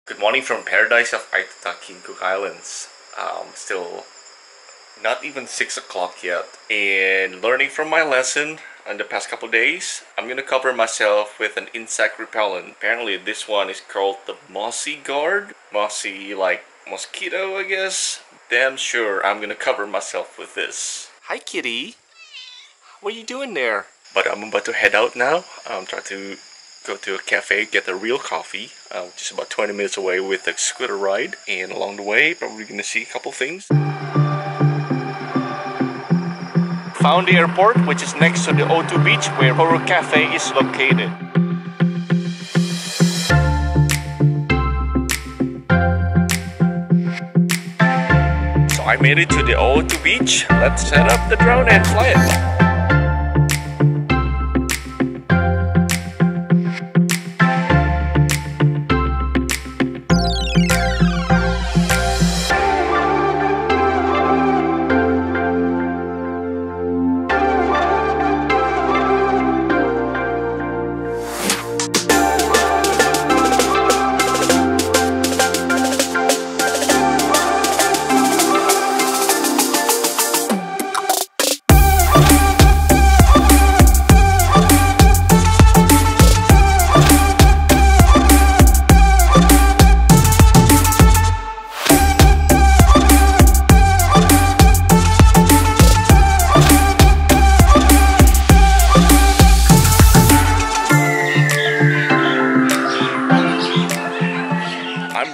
Good morning from paradise of Aitutaki Cook Islands. Still not even 6 o'clock yet. And learning from my lesson in the past couple days, I'm gonna cover myself with an insect repellent. Apparently this one is called the Mossy Guard. Mossy like mosquito, I guess. Damn sure I'm gonna cover myself with this. Hi kitty. What are you doing there? But I'm about to head out now. I'm trying to go to a cafe, get a real coffee, just about 20 minutes away with a scooter ride, and along the way probably gonna see a couple things. Found the airport, which is next to the Ootu Beach where Koru Cafe is located. So I made it to the Ootu Beach. Let's set up the drone and fly it.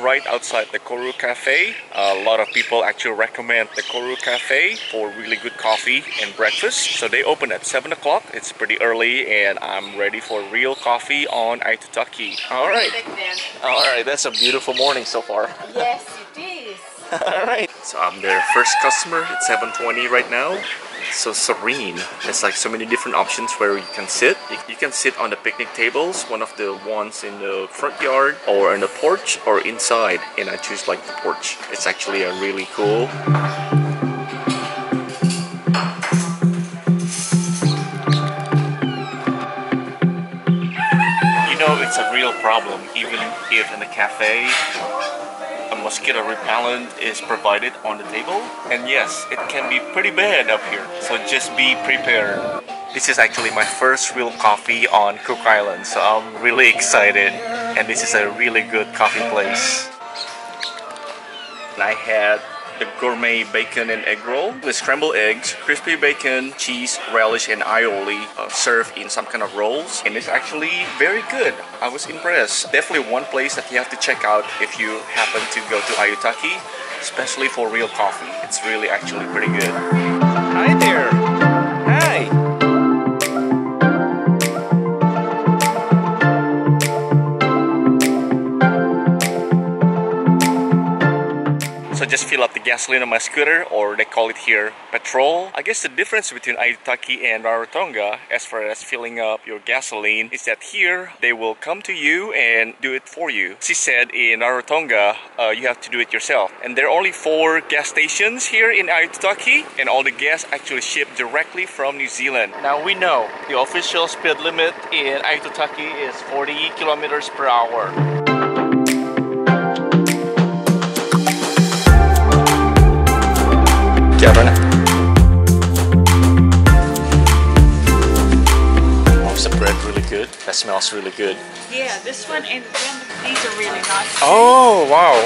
Right outside the Koru Cafe. A lot of people actually recommend the Koru Cafe for really good coffee and breakfast. So they open at 7 o'clock. It's pretty early and I'm ready for real coffee on Aitutaki. Alright, that's a beautiful morning so far. Yes, it is. Alright, so I'm their first customer. It's 7:20 right now. It's so serene. There's like so many different options where you can sit. You can sit on the picnic tables, one of the ones in the front yard, or on the porch, or inside. And I choose like the porch. It's actually a really cool. You know, it's a real problem even if in the cafe mosquito repellent is provided on the table, and yes, it can be pretty bad up here, so just be prepared. This is actually my first real coffee on Cook Island, so I'm really excited, and this is a really good coffee place. And I had the gourmet bacon and egg roll with scrambled eggs, crispy bacon, cheese, relish, and aioli served in some kind of rolls, and it's actually very good. I was impressed. Definitely one place that you have to check out if you happen to go to Aitutaki, especially for real coffee. It's really actually pretty good. Hi there! Hi! So just fill up the gasoline on my scooter, or they call it here petrol. I guess the difference between Aitutaki and Rarotonga as far as filling up your gasoline is that here they will come to you and do it for you. She said in Rarotonga you have to do it yourself. And there are only 4 gas stations here in Aitutaki, and all the gas actually shipped directly from New Zealand. Now we know the official speed limit in Aitutaki is 40 kilometers per hour. Oh, the bread really good. That smells really good. Yeah, this one and these are really nice. Oh, wow.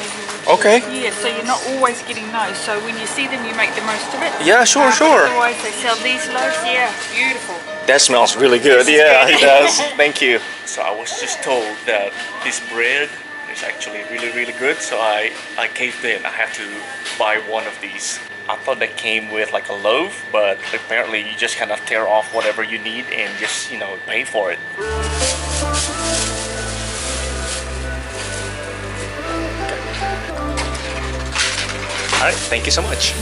Okay. Yeah, so you're not always getting those. So when you see them, you make the most of it. Yeah, sure. Otherwise, they sell these loaves. Yeah, beautiful. That smells really good. Yeah, it does. Thank you. So I was just told that this bread is actually really good. So I caved in. I had to buy one of these. I thought they came with like a loaf, but apparently you just kind of tear off whatever you need and just, you know, pay for it. Alright, thank you so much.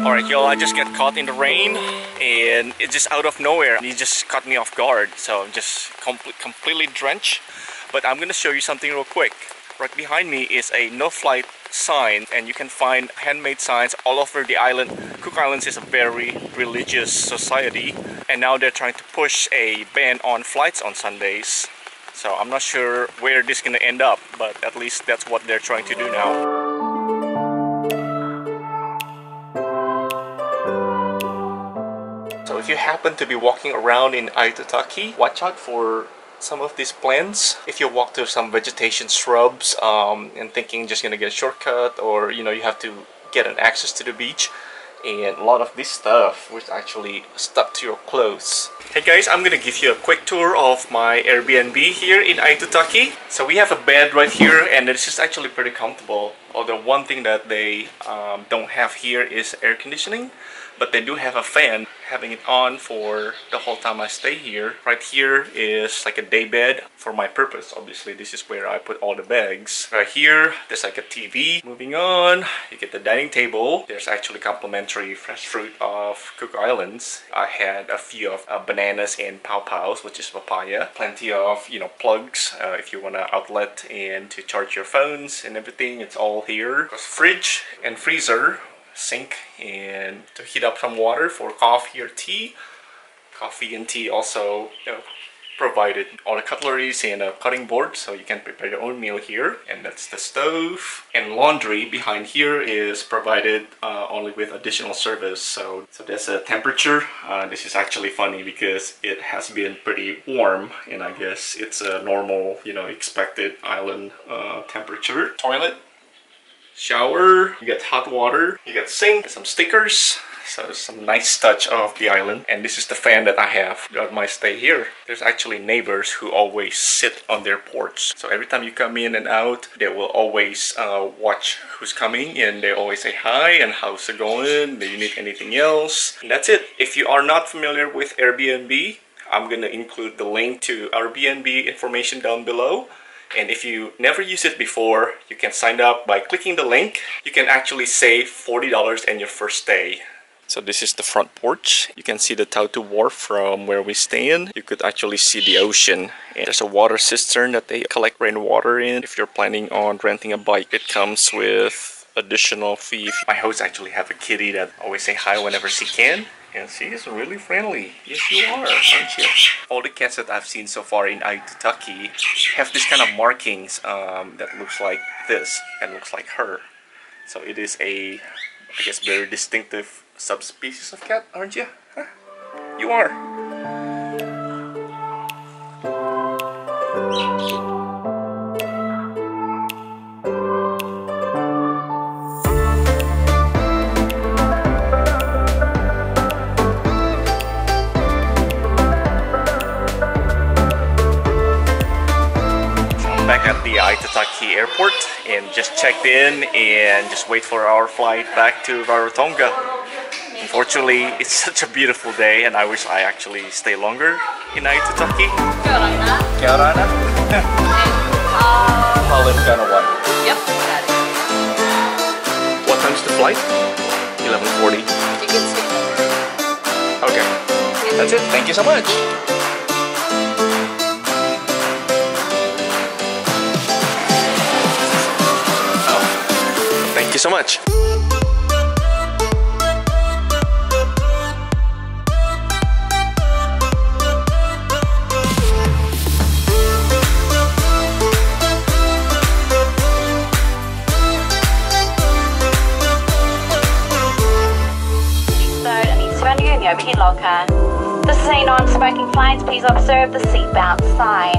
Alright y'all, I just got caught in the rain and it's just out of nowhere. It just caught me off guard, so I'm just completely drenched. But I'm gonna show you something real quick. Right behind me is a no flight sign, and you can find handmade signs all over the island. Cook Islands is a very religious society, and now they're trying to push a ban on flights on Sundays. So I'm not sure where this is going to end up, but at least that's what they're trying to do now. So if you happen to be walking around in Aitutaki, watch out for some of these plants. If you walk through some vegetation shrubs and thinking just gonna get a shortcut, or you have to get an access to the beach, and a lot of this stuff was actually stuck to your clothes. Hey guys, I'm gonna give you a quick tour of my Airbnb here in Aitutaki. So we have a bed right here, and it's just actually pretty comfortable. Although one thing that they don't have here is air conditioning, but they do have a fan, having it on for the whole time I stay here. Right here is like a day bed for my purpose. Obviously, this is where I put all the bags. Right here, there's like a TV. Moving on, you get the dining table. There's actually complimentary fresh fruit of Cook Islands. I had a few of bananas and pawpaws, which is papaya. Plenty of, plugs if you want an outlet and to charge your phones and everything. It's all here. There's fridge and freezer, sink, and to heat up some water for coffee or tea. Coffee and tea also provided. All the cutleries and a cutting board, so you can prepare your own meal here. And that's the stove. And laundry behind here is provided only with additional service. So that's a temperature. This is actually funny because it has been pretty warm, and I guess it's a normal, expected island temperature. Toilet, shower, you get hot water, you get sink, some stickers, so some nice touch of the island. And this is the fan that I have throughout my stay here. There's actually neighbors who always sit on their porch, so every time you come in and out, they will always watch who's coming, and they always say hi and how's it going, do you need anything else. And that's it. If you are not familiar with Airbnb, I'm gonna include the link to Airbnb information down below. And if you never used it before, you can sign up by clicking the link. You can actually save $40 in your first stay. So this is the front porch. You can see the Tautu Wharf from where we stay in. You could actually see the ocean. And there's a water cistern that they collect rainwater in. If you're planning on renting a bike, it comes with additional fee. My host actually have a kitty that always say hi whenever she can. And she is really friendly. Yes, you are, aren't you? All the cats that I've seen so far in Aitutaki have this kind of markings that looks like this and looks like her. So it is a, I guess, very distinctive subspecies of cat, aren't you? Huh? You are. Back at the Aitutaki airport, and just checked in and just wait for our flight back to Rarotonga. Unfortunately, it's such a beautiful day, and I wish I actually stay longer in Aitutaki. Kia ora. Olive Gunner 1. Yep. What time's the flight? 11:40. You can see. Okay. That's it. Thank you so much. Thank you so much. The overhead locker. This is a non-smoking flight. Please observe the seatbelt sign.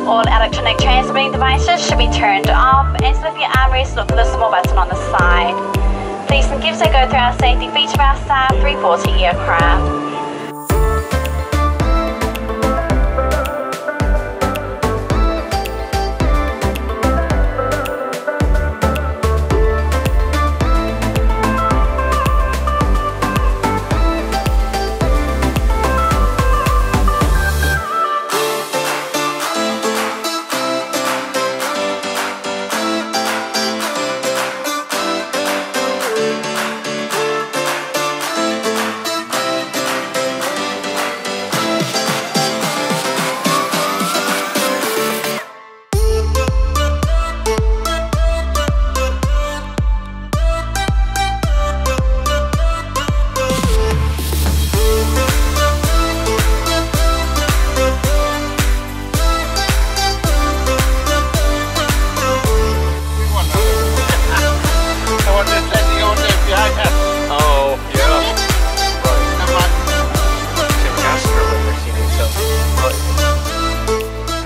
All electronic transmitting devices should be turned off, and slip your armrest, look for the small button on the side. These and gifts that go through our safety feature of our Star 340 aircraft.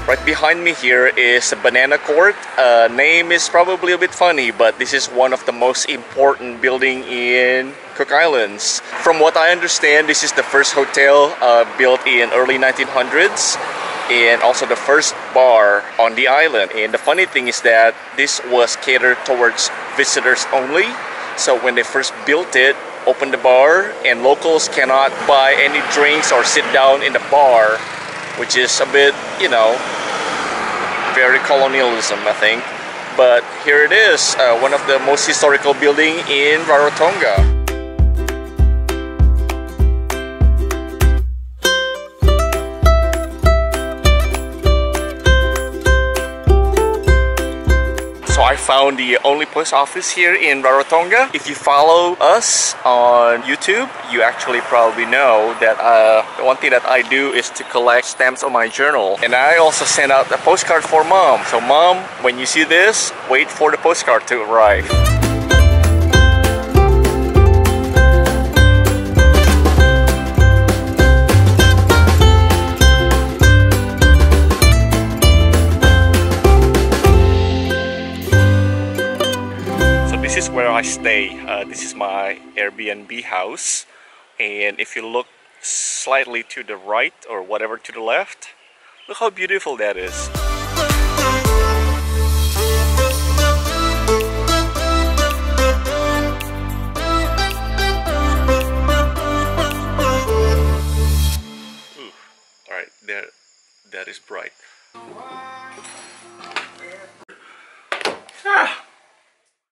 Right behind me here is a banana court. Name is probably a bit funny, but this is one of the most important building in Cook Islands. From what I understand, this is the first hotel built in early 1900s and also the first bar on the island. And the funny thing is that this was catered towards visitors only. So when they first built it, opened the bar, and locals cannot buy any drinks or sit down in the bar, which is a bit, you know, very colonialism, I think. But here it is, one of the most historical building in Rarotonga. So I found the only post office here in Rarotonga. If you follow us on YouTube, you actually probably know that the one thing that I do is to collect stamps on my journal. And I also sent out a postcard for Mom. So Mom, when you see this, wait for the postcard to arrive. This is where I stay. This is my Airbnb house, and if you look slightly to the right or whatever to the left, look how beautiful that is. Ooh, all right, that is bright.